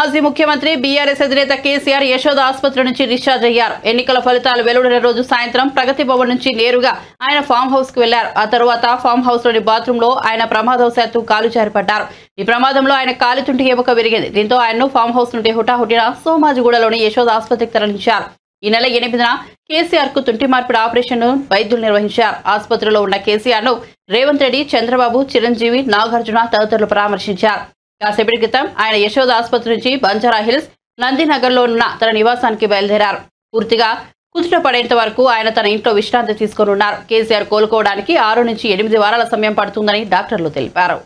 మాజీ ముఖ్యమంత్రి బీఆర్ఎస్ అధినేత కేసీఆర్ యశోద ఆసుపత్రి నుంచి డిశ్చార్జ్ అయ్యారు. ఎన్నికల ఫలితాలు వెలువడిన రోజు సాయంత్రం ప్రగతి భవన్ నుంచి నేరుగా ఆయన ఫామ్ హౌస్ కు వెళ్లారు. ఆ తర్వాత ఫామ్ హౌస్ లోని బాత్రూమ్ లో ఆయన ప్రమాదవశాత్తు కాలు జారిపడ్డారు. ఈ ప్రమాదంలో ఆయన కాలితుంటి ఎముక విరిగింది. దీంతో ఆయన్ను ఫామ్ హౌస్ నుండి హుటాహుటిన సోమాజిగూడలోని యశోద ఆసుపత్రికి తరలించారు. ఈ నెల 8న కేసీఆర్ కు తుంటి మార్పిడి ఆపరేషన్ ను వైద్యులు నిర్వహించారు. ఆసుపత్రిలో ఉన్న కేసీఆర్ ను రేవంత్ రెడ్డి, చంద్రబాబు, చిరంజీవి, నాగార్జున తదితరులు పరామర్శించారు. కాసేపటి క్రితం ఆయన యశోద ఆసుపత్రి నుంచి బంజారా హిల్స్, నందినగర్ లో ఉన్న తన నివాసానికి బయలుదేరారు. పూర్తిగా కుదుట పడేంత వరకు ఆయన తన ఇంట్లో విశ్రాంతి తీసుకోనున్నారు. కేసీఆర్ కోలుకోవడానికి 6 నుంచి 8 వారాల సమయం పడుతుందని డాక్టర్లు తెలిపారు.